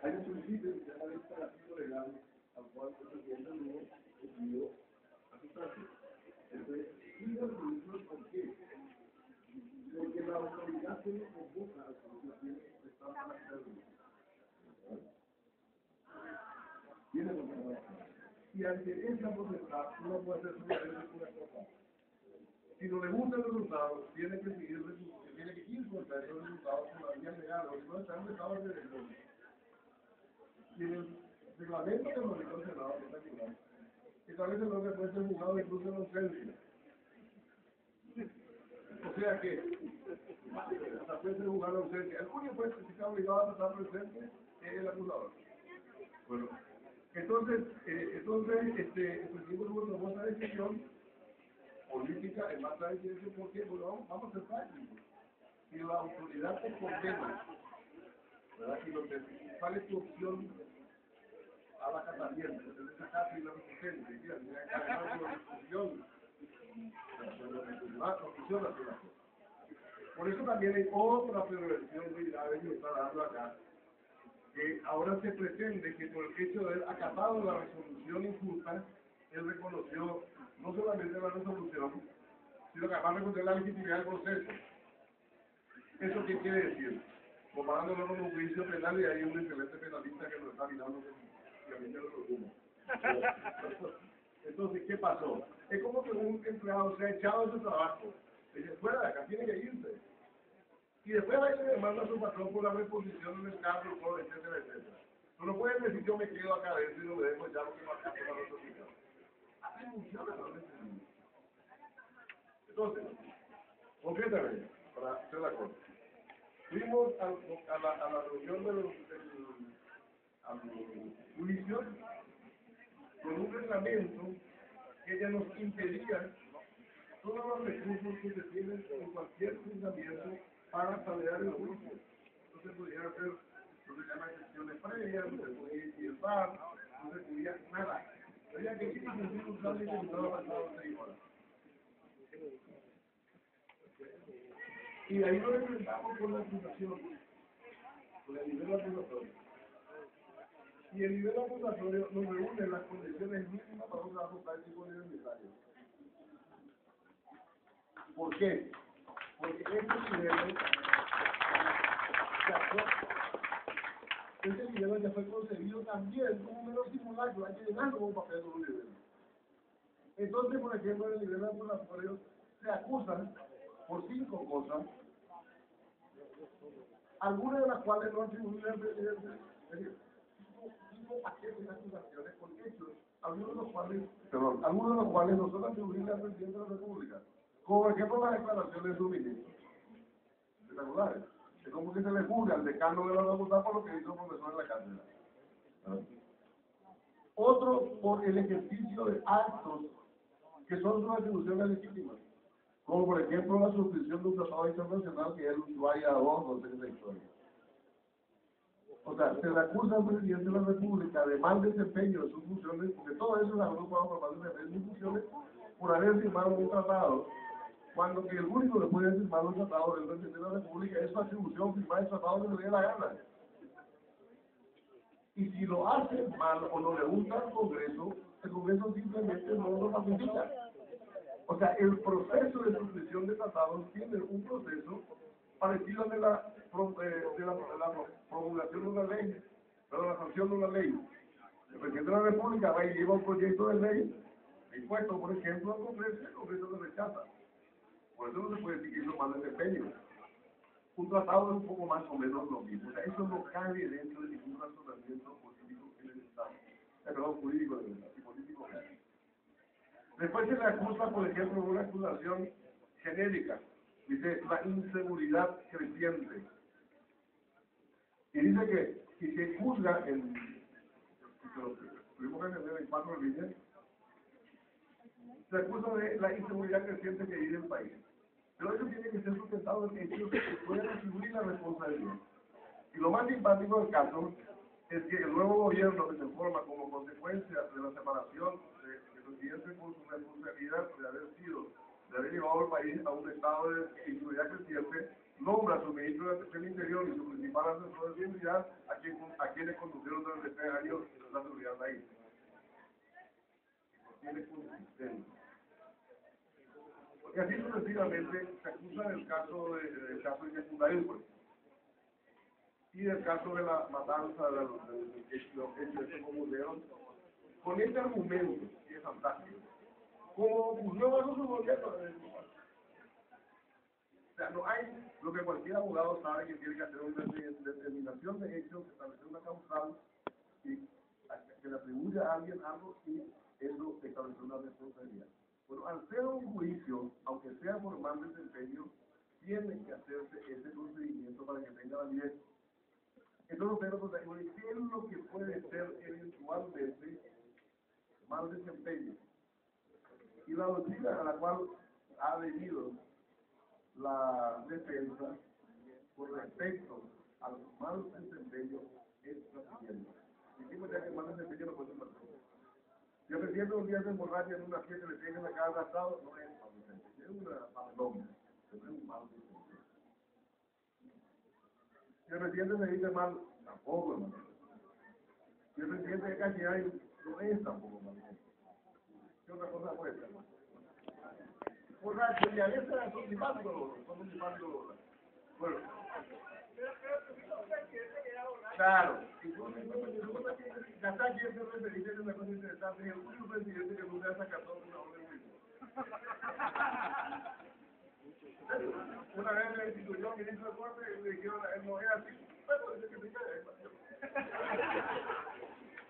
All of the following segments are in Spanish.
Hay un principio que se llama el imperativo legal, al cual el presidente Lugo decidió aceptarse. Entonces, sigue el principio, ¿por qué? Porque la autoridad que lo convoca al Consejo está para hacerlo. Tiene potestad. Y ante esa potestad, uno puede hacer solamente una cosa. Si no le gusta el resultado, tiene que seguir tiene que ir contra esos resultados por la vía legal, o si no están resultados de elección. Y en el reglamento que nos dio el Senado, que está aquí, establece lo que puede ser juzgado incluso en ausencia. O sea que, hasta puede ser juzgado en ausencia. El único juez que está obligado a estar presente es el acusador. Bueno, entonces el presidente Lugo tomó esa decisión política en base a eso, porque bueno, vamos a ser prácticos. Si la autoridad te condena, ¿verdad? ¿Cuál es tu opción a la casamiento? En esa casa y la resistencia, mira, cargar la discusión, la funciona. Por eso también hay otra perversión muy grave que está dando acá, que ahora se pretende que por el hecho de haber acatado la resolución injusta, él reconoció no solamente la resolución, sino que además reconoció la legitimidad del proceso. ¿Eso qué quiere decir? Comparándolo con un juicio penal, y hay un excelente penalista que nos está mirando que a mí me lo preocupa. Entonces, ¿qué pasó? Es como que un empleado se ha echado de su trabajo, dice, fuera de acá, tiene que irse. Y después va y le demanda a su patrón por la reposición del cargo, todo, etcétera, etcétera. Tú no puedes decir, yo me quedo acá adentro y lo dejo ya porque no acá por la reposición. Así funciona realmente. Entonces, concretamente, para hacer la cosa, fuimos a la reunión del juicio con un reglamento que ya nos impedía todos los recursos que se tienen en cualquier juzgamiento para acelerar el juicio. No se podía hacer lo que se llama excepciones previas, no se podía iniciar, no se podía nada. Había que ir y cumplir un plan de diputado pasado 6 horas. Y ahí nos enfrentamos con la acusación, con el nivel acusatorio. Y el nivel acusatorio nos reúne las condiciones mínimas para un trabajo práctico universitario. ¿Por qué? Porque este nivel ya fue concebido también como un mero simulacro, hay que llenarlo con un papel de un nivel. Entonces, por ejemplo, en el nivel acusatorio se acusan por 5 cosas, algunas de las cuales no atribuyen al presidente, es decir, 5 paquetes de acusaciones con hechos, algunos de los cuales no son atribuibles al presidente de la República. Como por ejemplo las declaraciones de su ministro. Espectaculares. Es como que se le juzga al decano de la facultad por lo que hizo el profesor en la cátedra. Otro por el ejercicio de actos que son sus atribuciones legítimas. Como por ejemplo la suscripción de un tratado internacional que él vaya a dos de esa historia. O sea, se le acusa al presidente de la República de mal desempeño de sus funciones, porque todo eso es agrupado por mal desempeño de sus funciones, por haber firmado un tratado, cuando que el único que puede firmar un tratado es el presidente de la República, es su atribución firmar el tratado que le dé la gana. Y si lo hace mal o no le gusta al Congreso, el Congreso simplemente no lo ratifica. O sea, el proceso de suscripción de tratados tiene un proceso parecido al de la promulgación de una ley, pero la sanción de una ley. El presidente de la República va y lleva un proyecto de ley impuesto, por ejemplo, al Congreso, y el Congreso lo rechaza. Por eso no se puede decir que hizo mal desempeño. Un tratado es un poco más o menos lo mismo. O sea, eso no cabe dentro de ningún razonamiento político en el Estado. Perdón, jurídico del Estado y político. Después se le acusa, por ejemplo, una acusación genérica. Dice, la inseguridad creciente. Y dice que si se juzga tuvimos que entender en 4 líneas, se acusa de la inseguridad creciente que vive el país. Pero eso tiene que ser sustentado en hechos que pueden atribuir la responsabilidad. Y lo más simpático del caso es que el nuevo gobierno que se forma como consecuencia de la separación del presidente por su responsabilidad de haber llevado al país a un estado de inseguridad creciente, nombra a su ministro del Interior y su principal asesor de seguridad a quienes conducieron durante 3 años la seguridad de ahí. Tiene consistencia. Porque así sucesivamente se acusa del caso de Yacundaí, pues, y del caso de la matanza de los hechos de este museo, con este argumento, que es fantástico, como ocurrió en su gobierno. O sea, no hay lo que cualquier abogado sabe que tiene que hacer una determinación de hechos, establecer una causal y que le atribuya a alguien algo y eso establecer una responsabilidad. Bueno, al ser un juicio, aunque sea por mal desempeño, tiene que hacerse ese procedimiento para que tenga validez. Entonces, ¿qué es lo que puede ser eventualmente mal desempeño? Y la doctrina a la cual ha venido la defensa con respecto al mal desempeño es la siguiente. Dijimos ya que el mal desempeño no puede ser mal. Yo me siento un día de emborracha en una fiesta que le tienen acá gastado, no es mal desempeño, es una paloma, es un mal desempeño. Si el presidente me dice mal, tampoco es mal desempeño. Si el presidente de casi hay, no es tampoco mal desempeño. ¿Qué otra cosa puede ser? Borracho, y a veces son simpáticos, bueno. Claro, Kazaki es un referente de una cosa interesante, es el único presidente que nunca sacó una orden juicio. Una vez le instituyó ministro de corte y le dijeron, él no es así, pero dice que se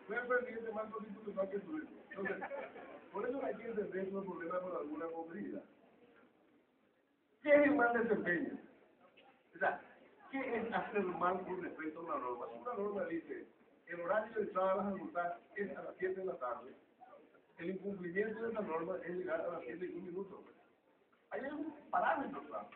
fue el presidente más constitucional que tuvimos. Entonces, por eso hay que entender los problemas con alguna movilidad. ¿Qué es el mal desempeño? O sea, ¿qué es hacer mal con respecto a una norma? Si una norma dice, el horario de entrada a las facultades es a las 7 de la tarde, el incumplimiento de esa norma es llegar a las 7 y 1 minuto. Hay un parámetro, claro.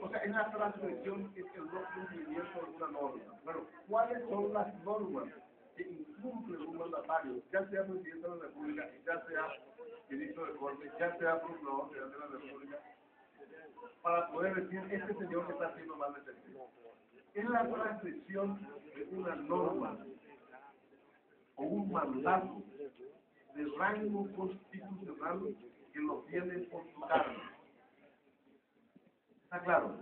O sea, en la transgresión es el no cumplimiento de una norma. Bueno, ¿cuáles son las normas que incumple un mandatario, ya sea presidente de la República, ya sea ministro de Corte, ya sea procurador general de la República, para poder decir, este señor está haciendo mal desempeño? Es la transgresión de una norma o un mandato de rango constitucional que lo tiene por su cargo. ¿Está claro?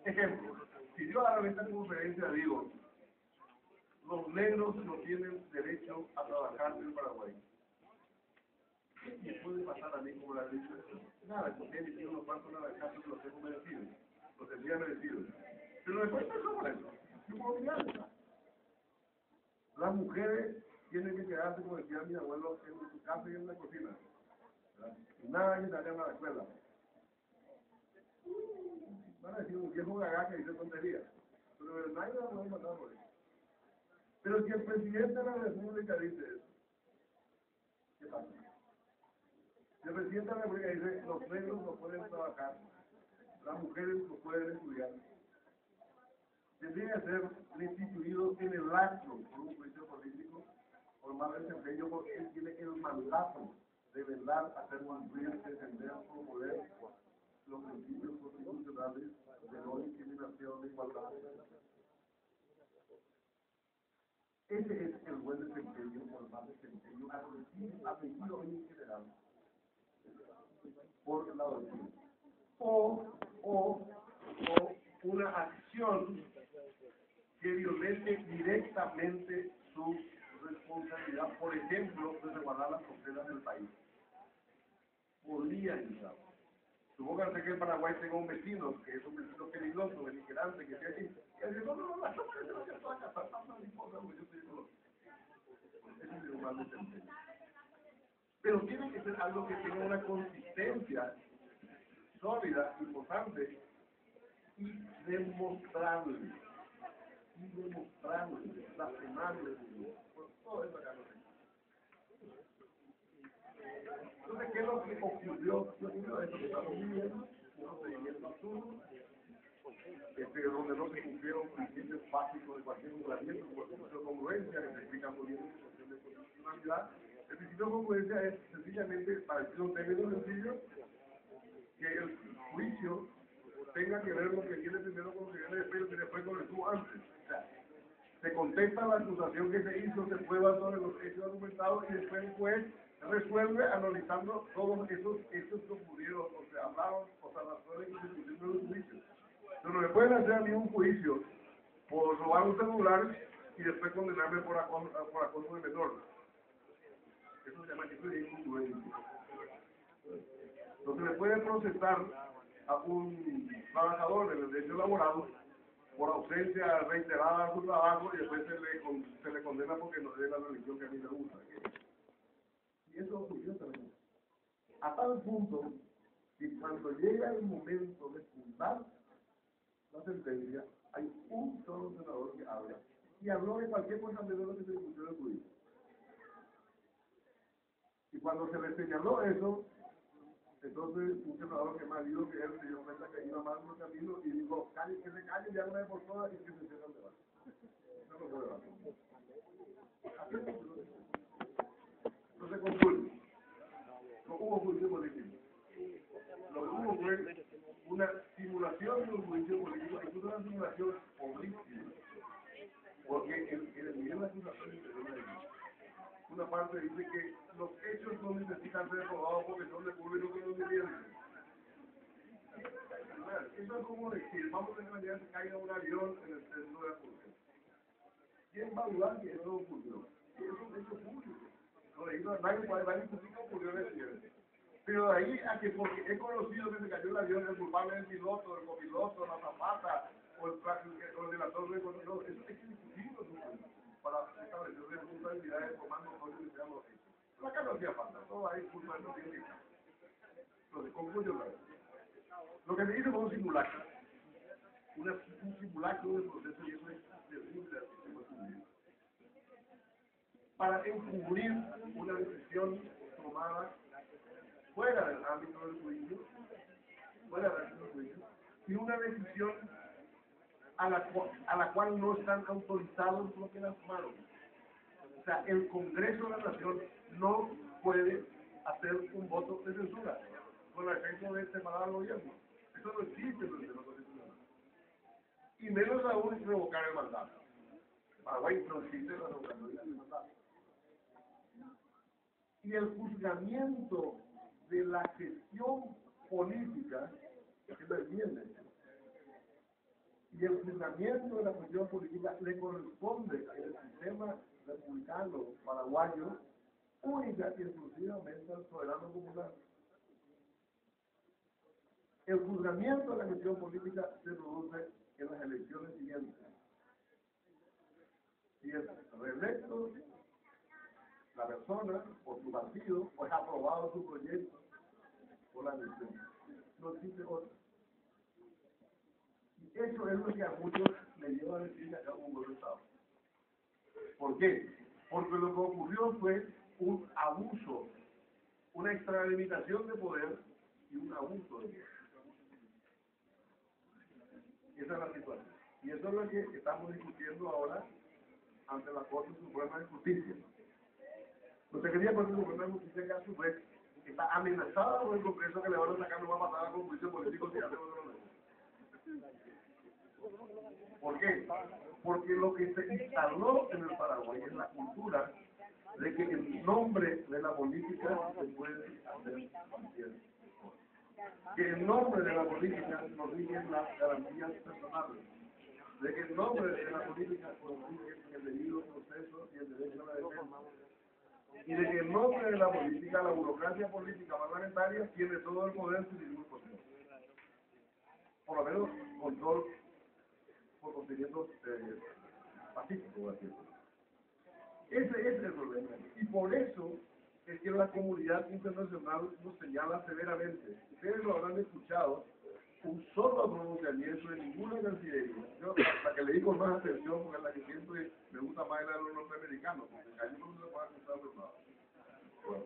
Ejemplo, si yo a esta conferencia digo, los negros no tienen derecho a trabajar en Paraguay, ¿qué me puede pasar a mí como la dicho? Nada, porque he dicho unos cuantos nada, caso que los tengo merecidos, los tendría merecidos. Pero después no por eso, yo puedo mirar. Las mujeres tienen que quedarse, como decía mi abuelo, en su casa y en la cocina. ¿Verdad? Y nada que salgan a la escuela. Van a decir un viejo gagá que dice tonterías. Pero nadie va a poder matar por eso. Pero si el presidente de la República dice eso, ¿qué pasa? Si el presidente de la República dice, los negros no pueden trabajar, las mujeres no pueden estudiar, tendría que ser restituido en el acto por un juicio político por mal desempeño, porque él tiene el mandato de velar, hacer cumplir, defender, promover los principios constitucionales de no discriminación, de igualdad. Ese es el buen desempeño o el mal desempeño admitido en general por la doctrina. O una acción que violente directamente su responsabilidad, por ejemplo, de resguardar las fronteras del país. Podría entrar. Supóngase que en Paraguay tenga un vecino, que es un vecino peligroso, beligerante, que sea así. Y dice, no, la toma de la casa, no importa, yo estoy solo. Ese es el mal desempeño. Pero tiene que ser algo que tenga una consistencia sólida, importante y demostrable. Razonable, por todo eso acá no sé. Entonces, ¿qué es lo que ocurrió? Yo digo esto que estamos viviendo, un procedimiento absurdo, donde no se cumplieron principios básicos de cualquier juzgamiento, como el principio de congruencia, que se explica muy bien en la cuestión de constitucionalidad. El principio de congruencia es sencillamente, para decir un término sencillo, que el tenga que ver lo que viene primero con lo que viene después y después con lo que estuvo antes. O sea, se contesta la acusación que se hizo, se prueba sobre los hechos argumentados y después el juez resuelve analizando todos esos hechos que ocurrieron, o se hablaron, o se razones y se pusieron en los juicios. Pero no le pueden hacer a mí un juicio por robar un celular y después condenarme por acoso de menor. Eso se llama que es incongruencia. No se le puede procesar a un trabajador en el derecho laboral por ausencia reiterada de su trabajo y después se le condena porque no es de la religión que a mí me gusta. Y eso ocurrió también. A tal punto que cuando llega el momento de fundar la sentencia, hay un solo senador que habla. Y habló de cualquier cosa menos de lo que se discutió en el juicio. Y cuando se le señaló eso, entonces un senador que más dijo que él se dio cuenta que iba mal en el camino y dijo, que se calle ya una vez por todas y que se cierre el debate. Eso no puede hacer. Entonces concluye. No hubo juicio político. Lo que hubo fue una simulación de un juicio político, incluso una simulación horrísima. Porque el nivel de acusación una parte dice que los hechos no necesitan ser probados porque son de público conocimiento. Eso es como decir, vamos a imaginar que caiga un avión en el centro de la Pulsión. ¿Quién va a dudar que eso ocurrió? Es un hecho público. Nadie va a discutir que ocurrió en el cielo. Pero de ahí a que porque he conocido que se cayó el avión, el culpable del piloto, el copiloto, la zapata, o el delator de control, eso hay que discutirlo para establecer responsabilidades de tomar nosotros y sean los hechos. Pero acá no hacía falta, todo ahí culpa de los científicos. Entonces, concluyo la vez. Lo que se hizo fue un simulacro. Un simulacro del proceso y eso es terrible al sistema jurídico. Para encubrir una decisión tomada fuera del ámbito del juicio, y una decisión a la cual no están autorizados los que la tomaron. O sea, el Congreso de la Nación no puede hacer un voto de censura con el efecto de separar al gobierno. Eso no existe en el sistema constitucional. Y menos aún revocar el mandato. Paraguay no existe la revocatoria del mandato. Y el juzgamiento de la gestión política que lo entiende. Y el juzgamiento de la gestión política le corresponde al sistema republicano paraguayo única y exclusivamente al soberano popular. El juzgamiento de la gestión política se produce en las elecciones siguientes. Si es reelecto la persona o su partido, pues ha aprobado su proyecto por la elección. No existe otro. Y eso es lo que a muchos le lleva a decir que acá hubo un golpe de Estado. ¿Por qué? Porque lo que ocurrió fue un abuso, una extralimitación de poder y un abuso de poder. Esa es la situación. Y eso es lo que estamos discutiendo ahora ante la Corte Suprema de Justicia. Nuestra querida Corte Suprema de Justicia, que a su vez está amenazada por el Congreso que le van a sacar una pasada con juicio político si hace otro ley. ¿Por qué? Porque lo que se instaló en el Paraguay es la cultura de que en nombre de la política se puede hacer cualquier cosa. Que en nombre de la política nos rigen las garantías personales. De que en nombre de la política nos rigen el debido proceso y el derecho a la defensa. Y de que en nombre de la política, la burocracia política parlamentaria tiene todo el poder sin ningún control. Por lo menos control por procedimientos pacíficos. Ese es el problema. Y por eso es que la comunidad internacional nos señala severamente. Ustedes lo habrán escuchado, un solo pronunciamiento de ninguna cancillería. Yo, la que le digo más atención, porque es la que siempre me gusta más la de los norteamericanos, porque allí no se puede acusar de nada. Bueno,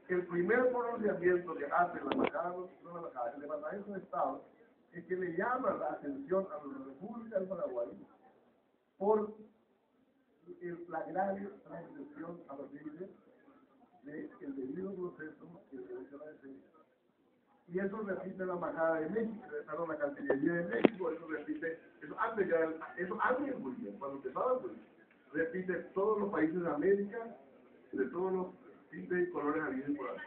el primer pronunciamiento que hace la embajada, el Departamento de Estado, es que le llama la atención a la República del Paraguay por la grave transgresión a los líderes del debido proceso que se menciona de defensa. Y eso repite la embajada de México, perdón, la Cancillería de México, eso repite, eso antes muy bien, cuando empezaba pues, repite todos los países de América, de todos los tintes y colores habidos y por ahí.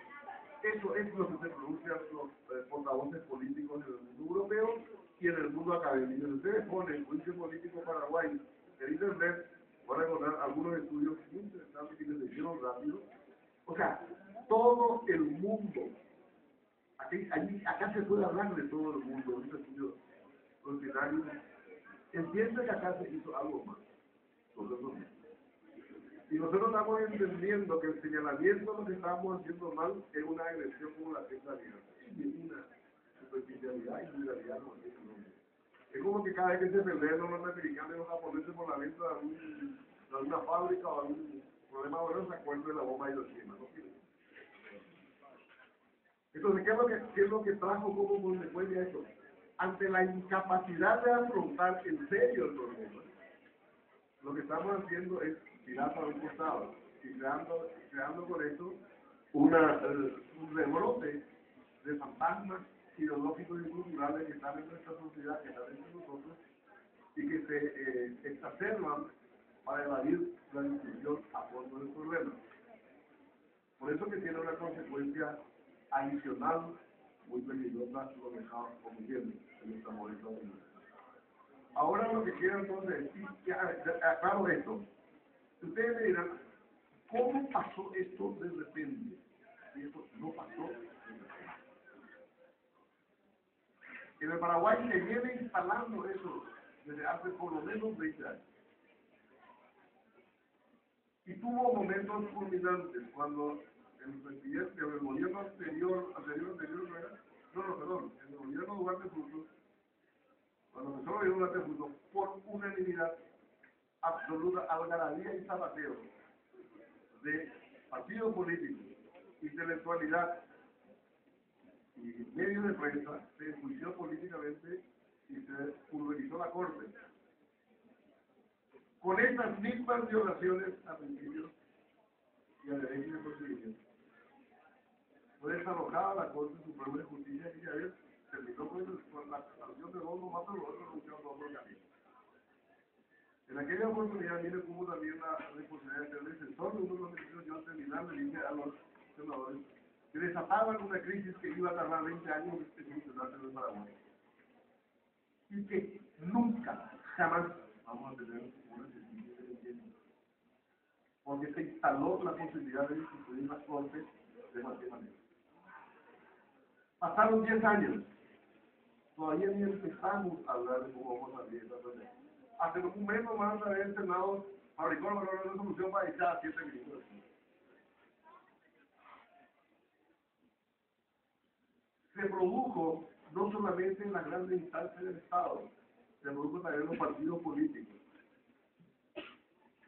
Eso es lo que se pronuncian los portavoces políticos en el mundo europeo y en el mundo académico. Si ustedes ponen juicio político Paraguay en internet, van a encontrar algunos estudios muy interesantes que les hicieron rápido. O sea, todo el mundo, acá se puede hablar de todo el mundo, en este estudio ordinario, entiende que acá se hizo algo más. Nosotros no. Y nosotros estamos entendiendo que el señalamiento de lo que estamos haciendo mal es una agresión como la que es la alianza. Y es una superficialidad y vulgaridad como es el nombre. Es como que cada vez que se pelean los norteamericanos y los japoneses por la venta de alguna fábrica o algún problema bueno, se acuerdan de la bomba de Hiroshima, ¿no? Entonces, ¿qué es lo que trajo como consecuencia eso? Ante la incapacidad de afrontar en serio el problema, lo que estamos haciendo es tirar para un costado y creando con esto un rebrote de fantasmas ideológicos y culturales que están en nuestra sociedad, que están entre nosotros y que se exacerban para evadir la discusión a fondo del problema. Por eso que tiene una consecuencia adicional muy peligrosa lo que estamos cometiendo en esta modesta opinión. Ahora lo que quiero entonces decir, aclaro esto. Ustedes me dirán, ¿cómo pasó esto de repente? Y esto no pasó de repente. En el Paraguay se viene instalando eso desde hace por lo menos 20 años. Y tuvo momentos culminantes cuando el presidente, el gobierno anterior, no era, perdón, el gobierno Duarte Frutos, cuando empezó el gobierno Duarte Frutos, por unanimidad absoluta, algarabía y zapateo de partidos políticos, intelectualidad y medios de prensa, se enjuició políticamente y se pulverizó la corte. Con estas mismas violaciones a principios y a derechos de procedimiento. Fue desalojada la Corte Suprema de Justicia y ya ves, terminó con la sanción de dos nomás, pero otro no quedó por el camino. En aquella oportunidad, mire cómo también la responsabilidad de ser defensor de uno de los ministros, yo al terminar le dije a los senadores que desataban una crisis que iba a tardar 20 años en solucionarse en el Paraguay. Y que nunca, jamás vamos a tener una justicia independiente. Porque se instaló la posibilidad de instituir las cortes de cualquier manera. Pasaron 10 años. Todavía ni empezamos a hablar de cómo vamos a salir de esta manera. Hace un mes nomás el Senado fabricó una resolución para echar a 7 ministros. Se produjo no solamente en las grandes instancias del Estado, se produjo también en los partidos políticos.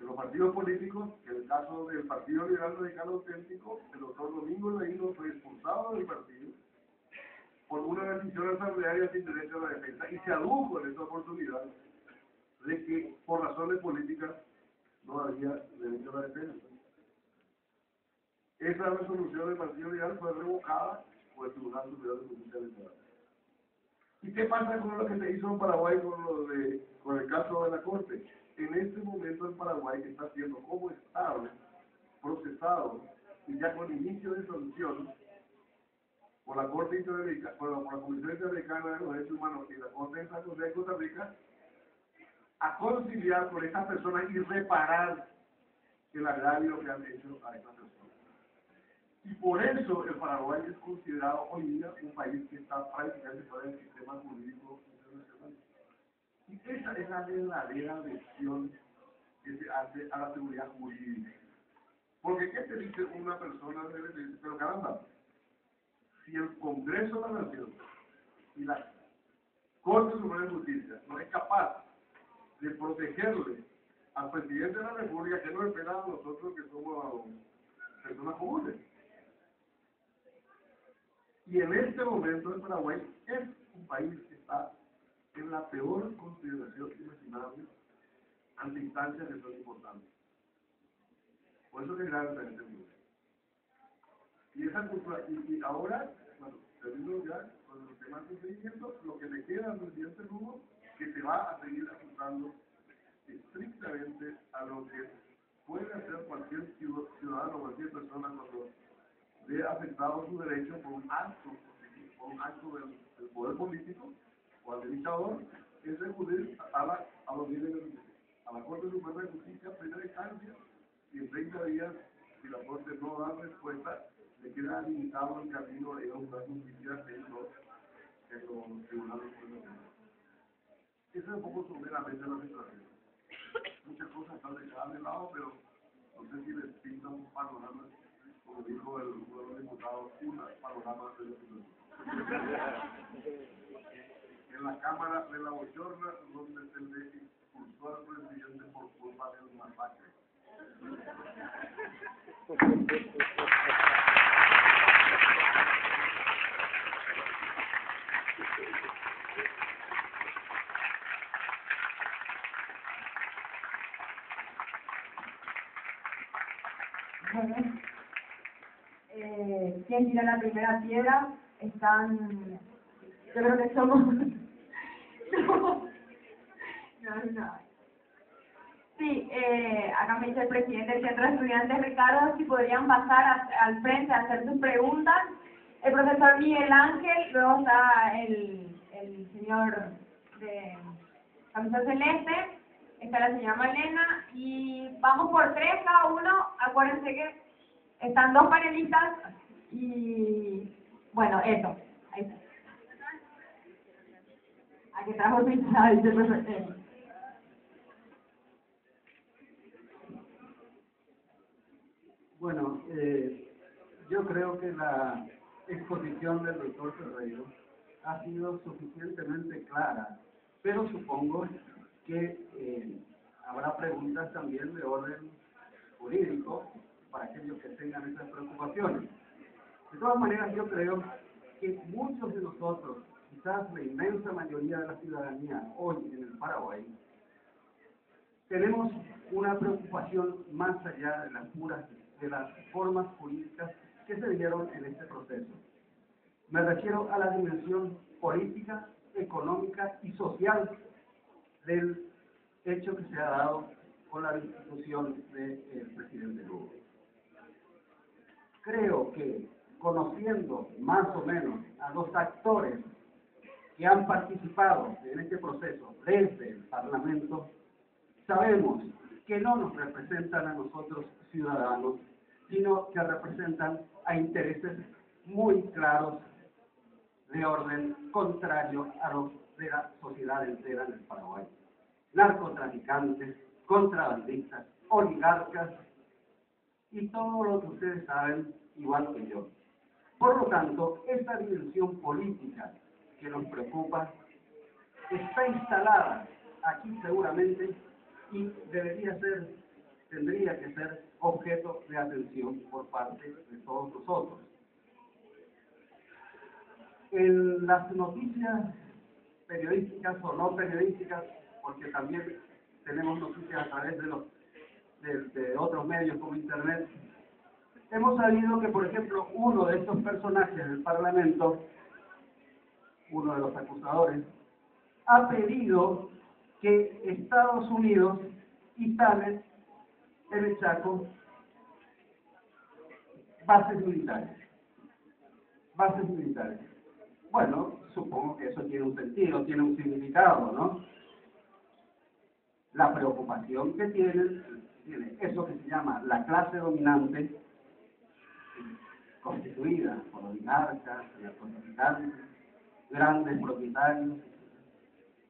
En los partidos políticos, en el caso del Partido Liberal Radical Auténtico, el doctor Domingo Leíno fue expulsado del partido por una decisión asamblearia sin derecho a la defensa y se adujo en esta oportunidad de que por razones políticas no había derecho a la defensa. Esa resolución del Partido Liberal fue revocada por el Tribunal Superior de Justicia Electoral. ¿Y qué pasa con lo que se hizo en Paraguay con el caso de la Corte? En este momento en Paraguay está siendo como Estado procesado y ya con inicio de solución por la Corte Interamericana, por la Comisión Interamericana de los Derechos Humanos y la Corte de San José de Costa Rica, a conciliar con estas personas y reparar el agravio que han hecho a estas personas. Y por eso el Paraguay es considerado hoy día un país que está prácticamente fuera del sistema jurídico internacional. Y esa es la verdadera versión que se hace a la seguridad jurídica. Porque ¿qué te dice una persona? Pero caramba, si el Congreso de la Nación y la Corte Suprema de Justicia no es capaz de protegerle al presidente de la República, que nos espera a nosotros que somos personas comunes. Y en este momento el Paraguay es un país que está en la peor consideración imaginable ante instancias que son importantes. Por eso que es grave en este mundo. Y esa cultura, y ahora, bueno, termino ya con el tema de seguimiento, lo que le queda al presidente Lugo, que se va a seguir ajustando estrictamente a lo que puede hacer cualquier ciudadano, cualquier persona cuando ve afectado su derecho por un acto del poder político o administrador, es recurrir a los niveles a la Corte Suprema de Justicia, primera instancia, y en 30 días, si la Corte no da respuesta, le queda limitado el camino de ir a buscar justicia en los tribunales. Esa es un poco someramente la situación. Muchas cosas están dejadas de lado, pero no sé si les pinta un panorama, como dijo uno de los diputados, un panorama de la situación. En la Cámara de la Bochorna, donde se le expulsó al presidente por culpa del masacre. Bueno, ¿quién tira la primera piedra? Yo creo que somos... No. Sí, acá me dice el presidente del Centro de Estudiantes, Ricardo, si podrían pasar al frente a hacer sus preguntas. El profesor Miguel Ángel, luego está el señor de camisa celeste, está la señora Malena, y vamos por 3 cada uno. Acuérdense que están 2 panelistas y bueno, eso, ahí está. Aquí trajo pintada, dice el profesor. Bueno, yo creo que la exposición del doctor Ferreiro ha sido suficientemente clara, pero supongo que habrá preguntas también de orden jurídico para aquellos que tengan esas preocupaciones. De todas maneras, yo creo que muchos de nosotros, quizás la inmensa mayoría de la ciudadanía hoy en el Paraguay, tenemos una preocupación más allá de las formas jurídicas que se dieron en este proceso. Me refiero a la dimensión política, económica y social del hecho que se ha dado con la destitución del presidente Lugo. Creo que, conociendo más o menos a los actores que han participado en este proceso desde el Parlamento, sabemos que no nos representan a nosotros ciudadanos, sino que representan a intereses muy claros de orden contrario a los de la sociedad entera en el Paraguay. Narcotraficantes, contrabandistas, oligarcas y todo lo que ustedes saben igual que yo. Por lo tanto, esta dimensión política que nos preocupa está instalada aquí seguramente y tendría que ser objeto de atención por parte de todos nosotros. En las noticias periodísticas o no periodísticas, porque también tenemos noticias a través de otros medios como Internet, hemos sabido que, por ejemplo, uno de estos personajes del Parlamento, uno de los acusadores, ha pedido que Estados Unidos instale en el Chaco bases militares. Bueno, supongo que eso tiene un sentido, tiene un significado, ¿no? La preocupación que tiene eso que se llama la clase dominante, constituida por oligarcas, narcotraficantes, grandes propietarios,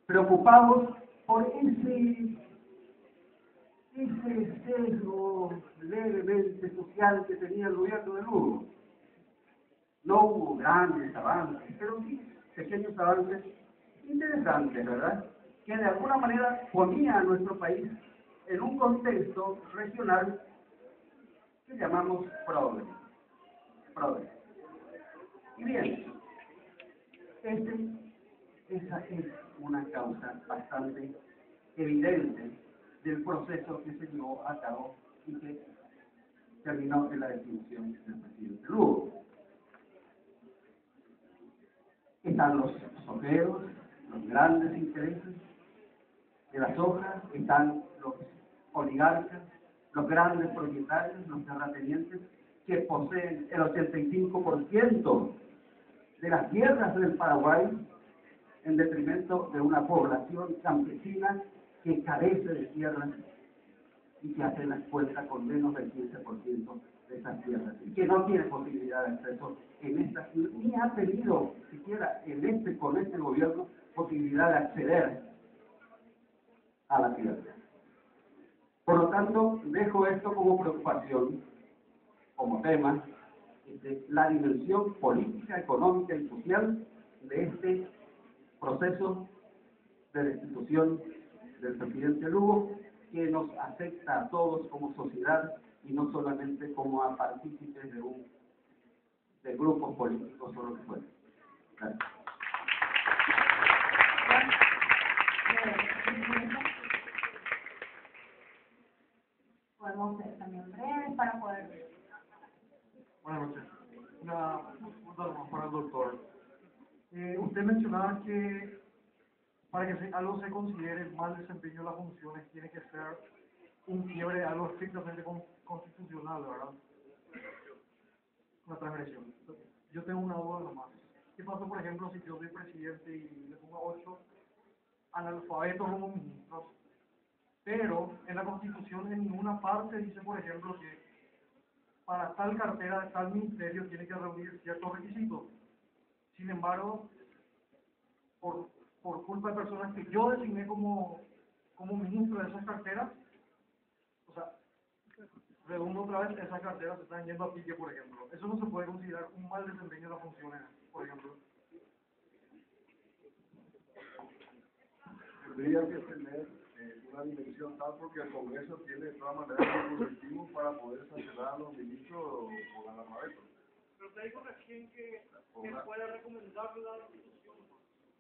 preocupados por ese sesgo levemente social que tenía el gobierno de Lugo. No hubo grandes avances, pero sí pequeños avances interesantes, ¿verdad? Que de alguna manera ponía a nuestro país en un contexto regional que llamamos progre. Y bien, esa es una causa bastante evidente del proceso que se llevó a cabo y que terminó en la destitución del presidente Lugo. están los sojeros, los grandes intereses de las obras, están los oligarcas, los grandes propietarios, los terratenientes, que poseen el 85% de las tierras del Paraguay, en detrimento de una población campesina que carece de tierras y que hace la cuenta con menos del 15% de esas tierras, y que no tiene posibilidad de acceso en esta, ni ha tenido siquiera con este gobierno posibilidad de acceder a la tierra. Por lo tanto, dejo esto como preocupación, como tema, la dimensión política, económica y social de este proceso de destitución del presidente Lugo, que nos afecta a todos como sociedad y no solamente como a partícipes de grupos políticos o lo que fuera. Gracias. Podemos ser también breves para poder... Buenas noches. Una pregunta más para el doctor. Usted mencionaba que para que algo se considere mal desempeño de las funciones tiene que ser un quiebre de algo estrictamente constitucional, ¿verdad? Una transgresión. Yo tengo una duda nomás. ¿Qué pasa, por ejemplo, si yo soy presidente y le pongo 8 analfabetos como ministros? Pero en la Constitución en ninguna parte dice, por ejemplo, que para tal cartera de tal ministerio tiene que reunir ciertos requisitos. Sin embargo, por culpa de personas que yo designé como ministro de esas carteras, o sea, redundo otra vez, esas carteras se están yendo a pique, por ejemplo. Eso no se puede considerar un mal desempeño de las funciones, por ejemplo. Tendría que tener una dimensión tal porque el Congreso tiene de todas maneras un colectivo para poder sancionar a los ministros por analfabetos. Pero usted dijo recién que puede recomendar la institución.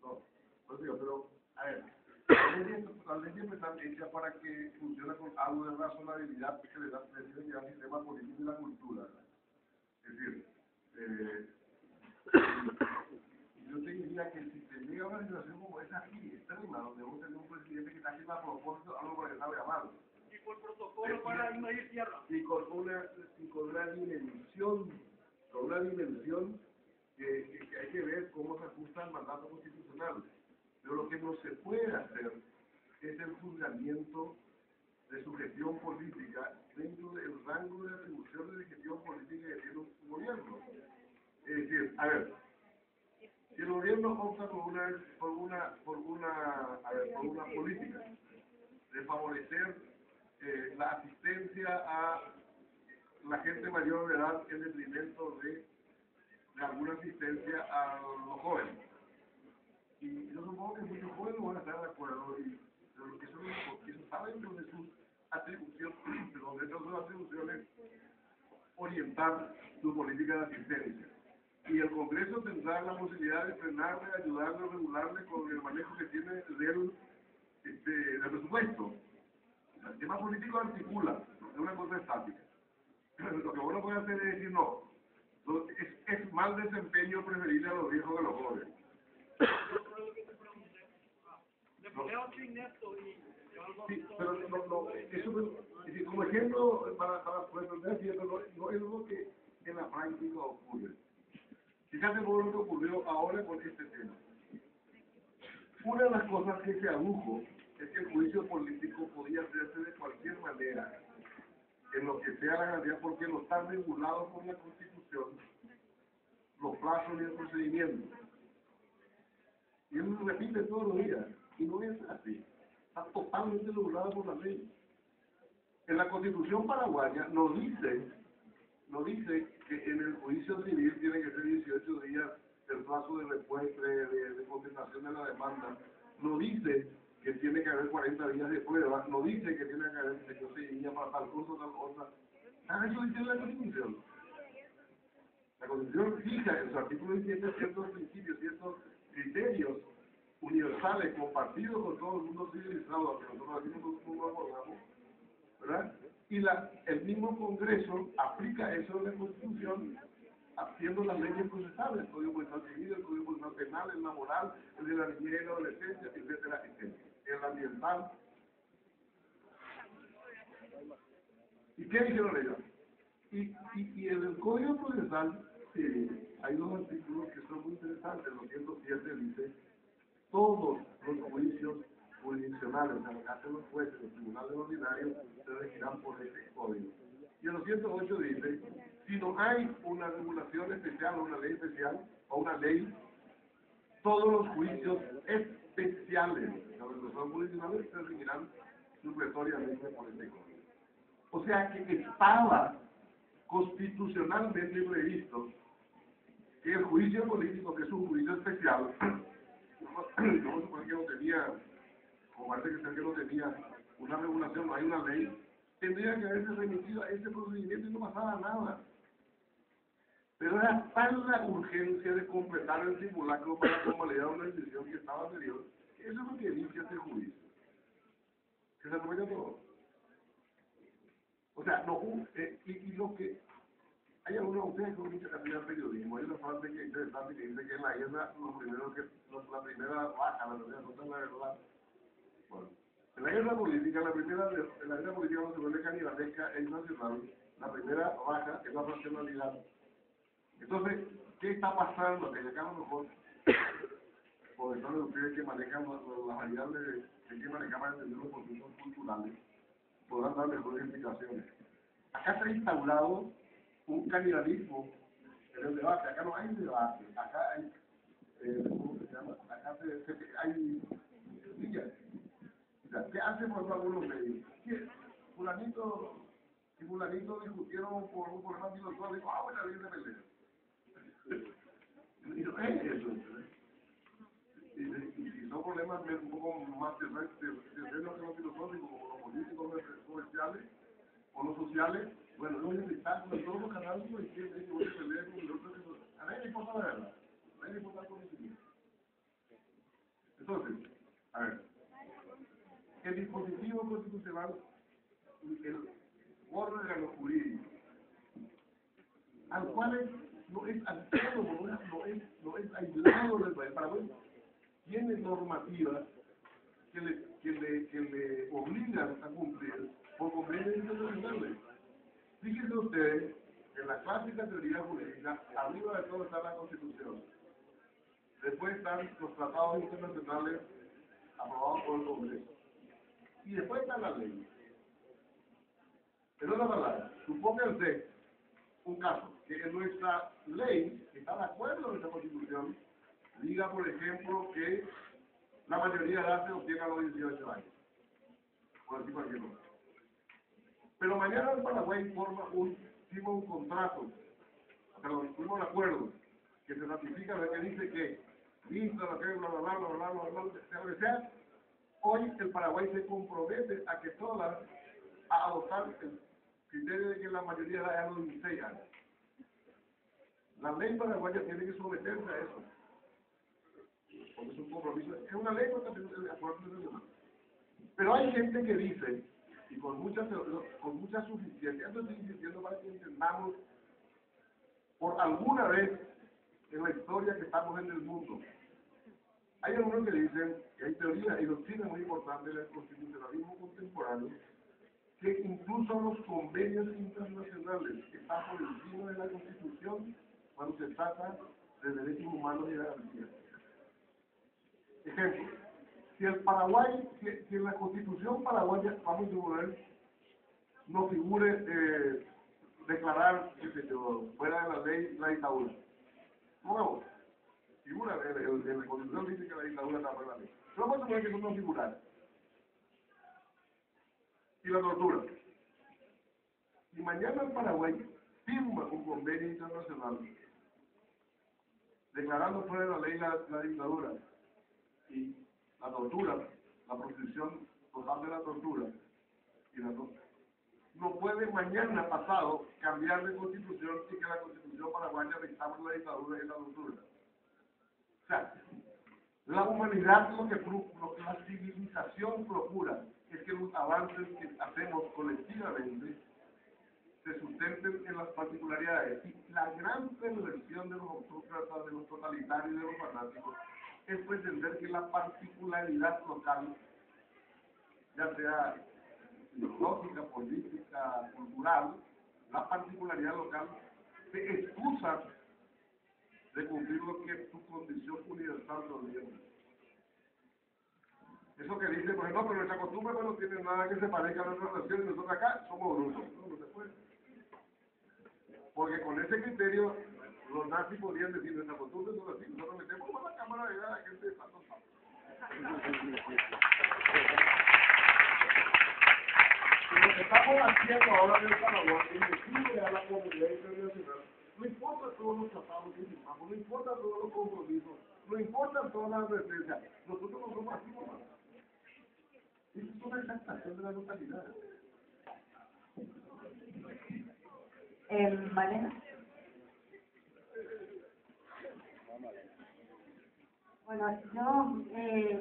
No, pues digo, pero, a ver, la ley siempre está hecha para que funcione con algo de razonabilidad que le tiene que dar el sistema político y la cultura, ¿verdad? Es decir, yo te diría que si te llega una situación como esa aquí, extrema, donde vos tenés un presidente que está haciendo a propósito algo para que sabe amar. Y por protocolo para invadir tierra. Y con una dimensión, que hay que ver cómo se ajusta al mandato constitucional. Pero lo que no se puede hacer es el juzgamiento de su gestión política dentro del rango de atribuciones de gestión política que tiene un gobierno. Es decir, a ver, si el gobierno opta por una política de favorecer la asistencia a la gente mayor de edad en detrimento de alguna asistencia a los jóvenes. Y yo supongo que muchos jóvenes van a estar de acuerdo y eso está dentro de sus atribuciones, orientar su política de asistencia. Y el Congreso tendrá la posibilidad de frenarle, ayudarle, regularle con el manejo que tiene del presupuesto. El sistema político articula, es una cosa estática. Lo que uno puede hacer es decir, no, es mal desempeño preferirle a los viejos que a los jóvenes. Sí, pero eso, como ejemplo, para entender si eso no es lo que en la práctica ocurre. Fíjate por lo que ocurrió ahora con este tema. Una de las cosas que se adujo es que el juicio político podía hacerse de cualquier manera, en lo que sea la garantía, porque no está regulado por la Constitución, los plazos y el procedimiento. Y él lo repite todos los días, y no es así. Está totalmente regulado por la ley. En la Constitución paraguaya no dice que en el juicio civil tiene que ser 18 días el plazo de respuesta, de contestación de la demanda. No dice que tiene que haber 40 días de prueba, no dice que tiene que haber 18 días para tal cosa, tal otra. Eso dice la Constitución. La Constitución fija en su artículo 17 ciertos principios, ciertos criterios universales compartidos con todo el mundo civilizado, aunque nosotros aquí no lo abordamos, ¿verdad? Y el mismo Congreso aplica eso en la Constitución haciendo las leyes procesales, el Código Procesal Civil, el Código Procesal Penal, el laboral, el de la niñez y la adolescencia, etcétera, etcétera, el ambiental. ¿Y qué hicieron ellos? Y en el Código Procesal hay dos artículos que son muy interesantes. El 207 dice: todos los juicios jurisdiccionales, o sea, lo que hacen los jueces, los tribunales ordinarios, se regirán por este código. Y el 208 dice: si no hay una regulación especial o una ley especial o una ley, todos los juicios especiales, los que son jurisdiccionales, se regirán supletoriamente por este código. O sea que estaba constitucionalmente previsto que el juicio político, que es un juicio especial, no supone que no tenía, o parece que sea que no tenía una regulación, no hay una ley, tendría que haberse remitido a ese procedimiento y no pasaba nada. Pero era tal la urgencia de completar el simulacro para convalidar una decisión que estaba anterior, eso es lo que dice este juicio. Que se aprovecha todo. O sea, no, y lo que hay algunos de ustedes con mucha cantidad de periodismo. Hay una frase que es interesante que dice que en la guerra la primera baja, la primera nota es la verdad. Bueno, en la guerra política, en la guerra política no se vuelve canibalesca e nacional, la primera baja es la racionalidad. Entonces, ¿qué está pasando? Que acá a lo mejor, por eso de ustedes que manejan las variables que hay que manejar para entender los procesos culturales, podrán dar mejores explicaciones. Acá se ha instaurado un canibalismo en el debate. Acá no hay debate, acá hay, ¿cómo se llama? Acá hay guerrillas. O sea, ¿qué hacen por algunos medios? Fulanito y fulanito discutieron por un problema filosófico, dijo, bueno, la ley de pelea. Y no es eso. Y son problemas un poco más terrenos que los filosóficos, como los políticos, los comerciales o los sociales. Bueno, no es el dictáculo de todos los canales y que voy a pelear con el otro. A nadie le importa la verdad, a nadie le importa el conocimiento. Entonces, a ver, el dispositivo constitucional, el órgano jurídico, al cual no es autónomo, no es aislado del país. Paraguay tiene normativas que le obligan a cumplir por convenios internacionales. Fíjense ustedes, en la clásica teoría jurídica, arriba de todo está la Constitución. Después están los tratados internacionales aprobados por el Congreso. Y después está la ley. En otras palabras, supónganse un caso, que en nuestra ley, que está de acuerdo con esta Constitución, diga, por ejemplo, que la mayoría de edad se obtiene a los 18 años. Por decir cualquier cosa. Pero mañana el Paraguay firma un contrato, perdón, firma un acuerdo que se ratifica de que dice que listo, lo que sea lo que sea. Hoy el Paraguay se compromete a que todas a adoptar el criterio de que la mayoría de edad es a los 16 años. La ley paraguaya tiene que someterse a eso. Porque es un compromiso, es una ley contra el acuerdo internacional. Pero hay gente que dice, y con mucha suficiencia, esto estoy insistiendo para que entendamos por alguna vez en la historia que estamos en el mundo. Hay algunos que dicen, que hay teorías y doctrinas muy importantes del constitucionalismo contemporáneo, que incluso los convenios internacionales están por encima de la Constitución cuando se trata de derechos humanos y garantías. Ejemplo, si el Paraguay, si en la Constitución paraguaya, vamos a suponer, no figure declarar, qué sé yo, fuera de la ley, la dictadura. Nuevo, figura, en la Constitución dice que la dictadura está fuera de la ley. Pero vamos a suponer que eso no figura. Y la tortura. Si mañana el Paraguay firma un convenio internacional declarando fuera de la ley la dictadura y la tortura, la proscripción total de la tortura, y no puede mañana pasado cambiar de constitución y que la constitución paraguaya restaure la dictadura y la tortura. O sea, la humanidad lo que la civilización procura es que los avances que hacemos colectivamente se sustenten en las particularidades. Y la gran perversión de los autócratas, de los totalitarios y de los fanáticos es pretender que la particularidad local, ya sea ideológica, política, cultural, la particularidad local se excusa de cumplir lo que tu condición universal lo obliga. Eso que dice, pues no, pero nuestra costumbre no tiene nada que se parezca a nuestra nación y nosotros acá somos brutos. No se puede. Porque con ese criterio, los nazis podrían decir, nuestra costumbre son así, nosotros metemos a la cámara de la gente de Santos Santos. Lo que estamos haciendo ahora en el Paraguay es decirle a la comunidad internacional, no importa todos los tratados que firmamos, no importa todos los compromisos, no importa todas las advertencias, nosotros no somos así nomás. Eso es una exaltación de la totalidad. Malena. Bueno, yo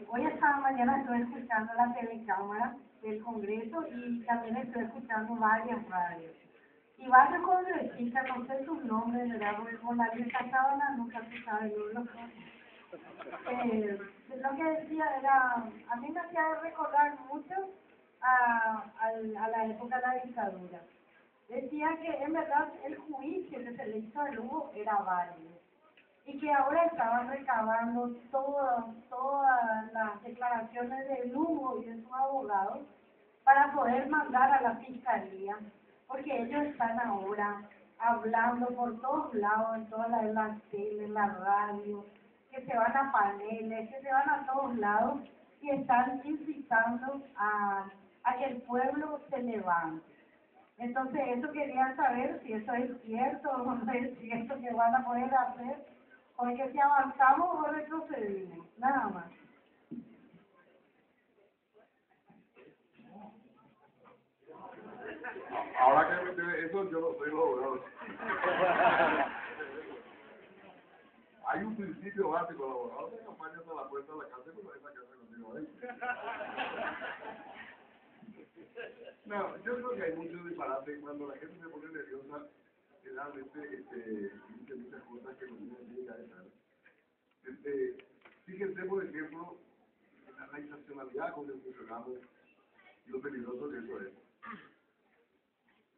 hoy esta mañana estuve escuchando la telecámara del Congreso y también estoy escuchando varias radios. Y varios congresistas, no sé sus nombres, ¿verdad? Porque con la lista sábana nunca se sabe lo que decía era, a mí me hacía recordar mucho a la época de la dictadura. Decía que en verdad el juicio que se le hizo a Lugo era válido y que ahora estaban recabando todas las declaraciones de Lugo y de sus abogados para poder mandar a la fiscalía, porque ellos están ahora hablando por todos lados, en todas las tele, en la radio, que se van a paneles, que se van a todos lados y están incitando a que el pueblo se levante. Entonces, eso quería saber si eso es cierto o no es cierto que van a poder hacer, porque si avanzamos o retrocedimos, nada más. Ahora que me entiende eso, yo no soy abogado. Hay un principio básico, los abogados te acompañan hasta la puerta de la cárcel, pero esa cárcel contigo ahí. No, yo creo que hay mucho disparate cuando la gente se pone nerviosa, realmente dice muchas cosas que no tienen ni cabeza. Fíjense, por ejemplo, la irracionalidad con que funcionamos y lo peligroso que eso es.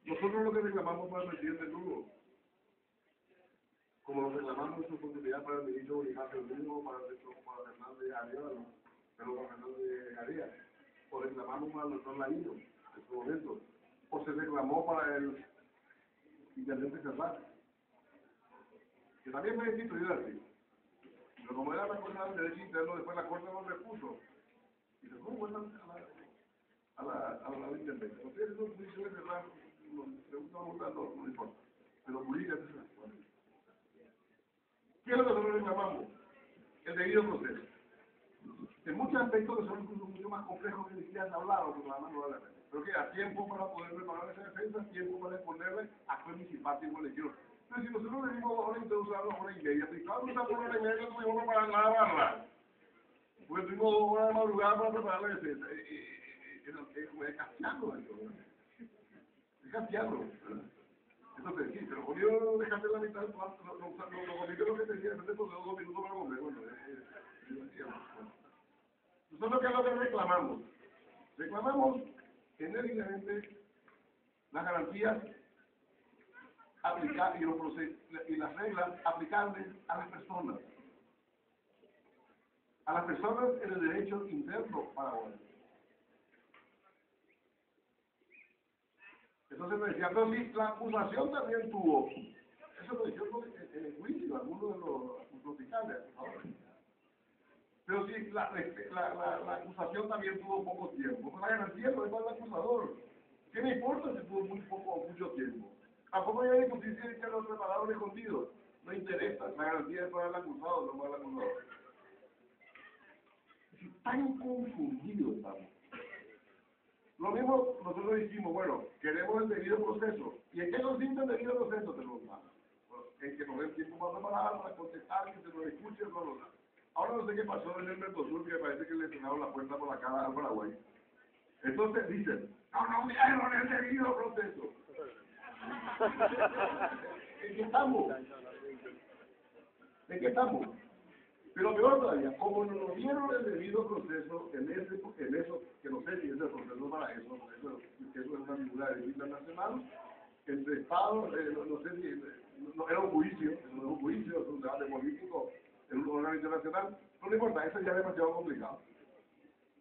Nosotros lo que reclamamos para el presidente Lugo, como lo reclamamos en su oportunidad para el ministro Bonifacio Lugo, para Fernández Arevalo, pero para Fernández Arias, o reclamamos para el doctor Laíno en su momento, o se reclamó para el intendente Cerrado, que también fue instituido así. Pero como era la cosa del derecho interno, después la Corte lo repuso y se fue vuelta a la intendencia. No sé, eso es un juicio de verdad, me gusta o no importa, pero jurídica es esa. ¿Qué es lo que nosotros reclamamos? El debido proceso. En muchos aspectos que son incluso mucho más complejos que ni siquiera se ha hablado, porque la mano vale la pena. Pero que a tiempo para poder preparar esa defensa, tiempo para exponerle a municipal y elección. Pero si nosotros le dimos 2 horas y usted usaba 2 horas y media, si cada uno 1 hora y media, no tuvimos para nada barra. Porque tuvimos 2 horas de madrugada para preparar la defensa. Es castiano eso, ¿verdad? Es castiano, ¿verdad? Entonces, sí, pero yo dejaste la mitad del plan, lo lo que decía, después de 2 minutos para comer, bueno, nosotros qué es lo que reclamamos. Reclamamos enérgicamente las garantías aplicadas y las reglas aplicables a las personas en el derecho interno paraguayo. Entonces me decía, pero si la acusación también tuvo, eso lo dijeron en el juicio, algunos de los fiscales, pero si la acusación también tuvo poco tiempo, pues la garantía no es para el acusador. ¿Qué me importa si tuvo muy poco o mucho tiempo? Tampoco hay que discutir si que los preparadores escondidos. No interesa, la garantía es para el acusado, no para el acusador. Si tan confundidos estamos. Lo mismo nosotros dijimos, bueno, queremos el debido proceso. ¿Y en qué consiste el debido proceso? Te lo damos. En que nos den tiempo para preparar, para contestar, que se nos escuche, bla, bla, bla. Ahora no sé qué pasó en el Mercosur, que parece que le cerraron la puerta por la cara al Paraguay. Entonces dicen, no, mira, no es el debido proceso. ¿En qué estamos? ¿En qué estamos? Pero peor todavía, como nos dieron el debido proceso en eso, que no sé si es el proceso para eso es una figura de derecho internacional, entre Estados, no sé si, no era un juicio, no es un juicio, es un debate político en un órgano internacional, no importa, eso ya es demasiado complicado.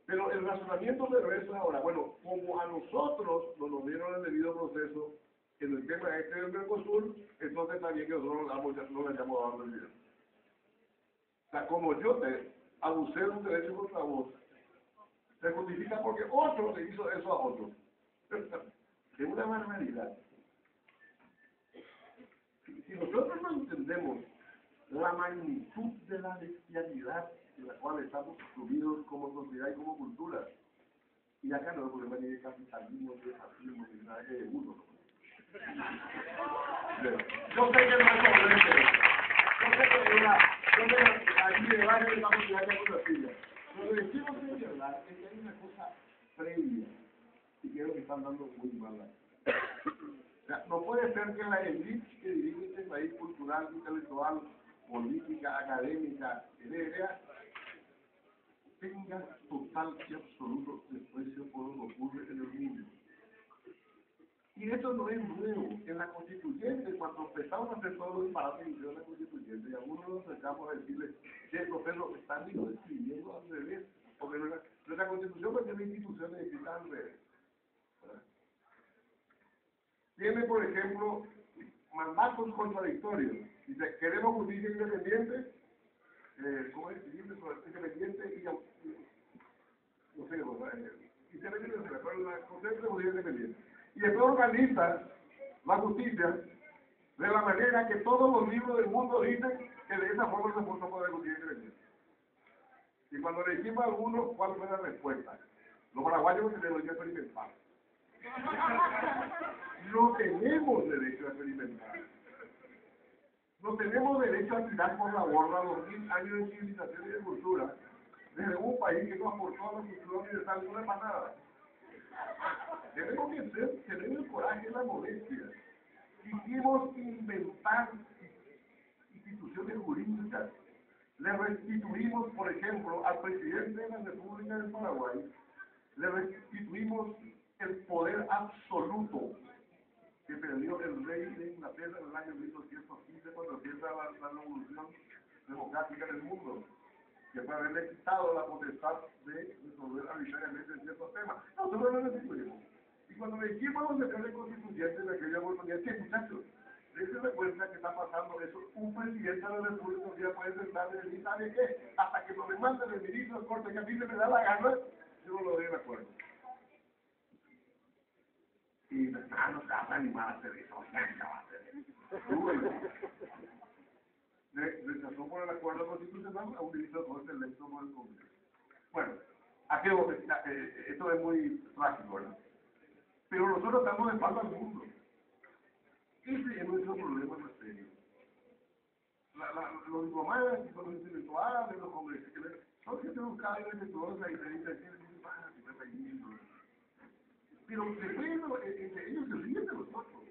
Pero el razonamiento perverso es ahora, bueno, como a nosotros nos dieron el debido proceso en el tema este del Mercosur, entonces también que nosotros no le hayamos dado el debido. O sea, como yo te abusé de un derecho contra vos, se justifica porque otro le hizo eso a otro. Es una barbaridad. Si nosotros no entendemos la magnitud de la bestialidad en la cual estamos sumidos como sociedad y como cultura, y acá no es problema ni de capitalismo, ni de fascismo, ni nada de uno. Yo sé que no es problema. Yo sé que aquí de varios estamos ya con la silla. Lo que decimos en verdad es que hay una cosa previa, y creo que están dando muy mala. O sea, no puede ser que la élite que dirige este país cultural, intelectual, política, académica, heredera, tenga total y absoluto desprecio por lo que ocurre en el mundo. Y esto no es nuevo. En la constituyente, cuando empezamos a hacer todos los disparates que hicieron la constituyente, y algunos nos acercamos a decirle, che, profesor, están escribiendo al revés, porque nuestra constitución tiene instituciones escritas al revés. ¿Verdad? Tiene, por ejemplo, mandatos contradictorios. Dice, queremos justicia independiente, ¿cómo es? Independiente y no sé, independiente, pero la concepción de justicia independiente. Y después organiza la justicia de la manera que todos los libros del mundo dicen que de esa forma se puede poder justicia independiente. Y cuando le dijimos a algunos, ¿cuál fue la respuesta? Los paraguayos tenemos que experimentar. No tenemos derecho a experimentar. No tenemos derecho a tirar por la borda 2000 años de civilización y de cultura desde un país que nos aportó a la cultura universal no es para nada. Tenemos tener el coraje y la modestia. Quisimos inventar instituciones jurídicas. Le restituimos, por ejemplo, al presidente de la República del Paraguay, le restituimos el poder absoluto que perdió el rey de Inglaterra en el año 1815 cuando empieza la revolución democrática en el mundo, que fue haberle quitado la potestad de resolver arbitrariamente ciertos temas. Nosotros lo restituimos. Y cuando le dijimos a los secretarios constituyentes en aquella oportunidad, que muchachos, dense cuenta que está pasando eso, un presidente de la República un día puede sentarse y decir, ¿sabe qué? Hasta que no me manden el ministro de Corte, que a mí se me da la gana, yo no lo doy de acuerdo. Y no se va a animar a hacer eso, ya va a hacer eso. Rechazó por el acuerdo constitucional a un ministro de Corte electo por el Congreso. Bueno, esto es muy trágico, ¿verdad? Pero nosotros estamos de espalda al mundo. Ese es nuestro problema más serio. Los diplomáticos, los intelectuales, los congresistas, son gente buscada y respetuosa y se dice, pero entre ellos se ríen de nosotros.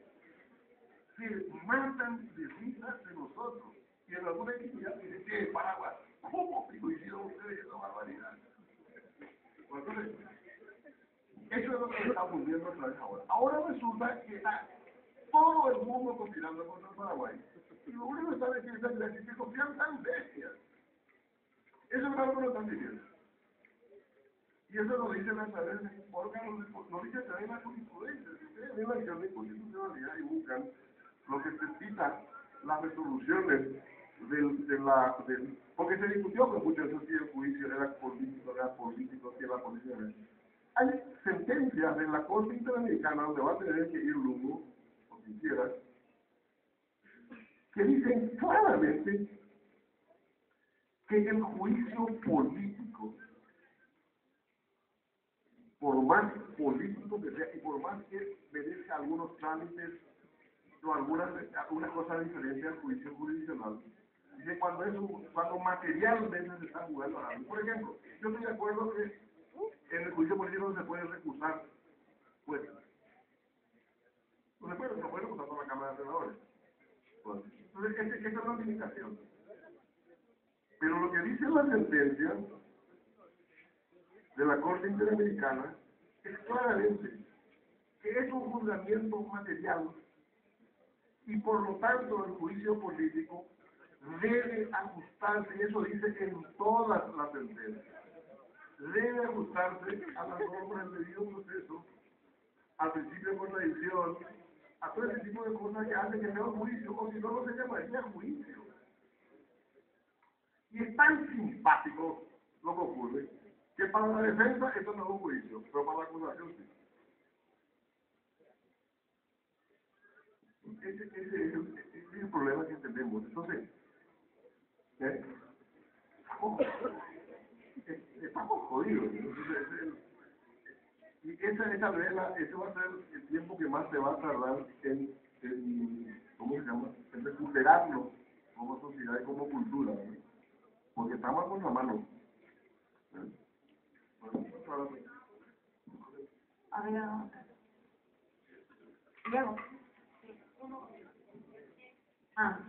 Se matan de risas de nosotros. Y en alguna actividad dicen, ¿qué? Paraguay, ¿cómo que lo hicieron ustedes esa barbaridad? Bueno, entonces, eso es lo que estamos viendo otra vez ahora. Ahora resulta que está todo el mundo conspirando contra el Paraguay. Y lo único que están diciendo es que confían tan bestias. Eso es algo que no están diciendo. Y eso lo dicen a través de órganos, lo dicen a través de la jurisprudencia. Si ustedes ven la acción de constitucionalidad y buscan lo que se cita las resoluciones porque se discutió con mucho eso si el juicio era político, si era político. Hay sentencias de la Corte Interamericana donde va a tener que ir Lugo, o quisiera, que dicen claramente que el juicio político, por más político que sea y por más que merezca algunos trámites o algunas cosas diferentes al juicio jurisdiccional, dice cuando materialmente se está jugando a algo. Por ejemplo, yo estoy de acuerdo que en el juicio político no se puede recusar jueces. No se puede recusar por la Cámara esa es una limitación. Pero lo que dice la sentencia de la Corte Interamericana es claramente que es un juzgamiento material y por lo tanto el juicio político debe ajustarse, y eso dice en todas las sentencias, debe ajustarse a las normas del debido proceso, al principio de contradicción, a todo ese tipo de cosas que hacen que sea un juicio, o si no, no se llamaría juicio. Y es tan simpático lo que ocurre, que para la defensa esto no es un juicio, pero para la acusación sí. Ese es el problema que tenemos. Entonces, estamos jodidos. Entonces, y esa vela, ese va a ser el tiempo que más se va a tardar en ¿cómo se llama? En recuperarlo como sociedad y como cultura, ¿no? Porque estamos con la mano. Bueno, ahora sí. A ver, Diego. Ah.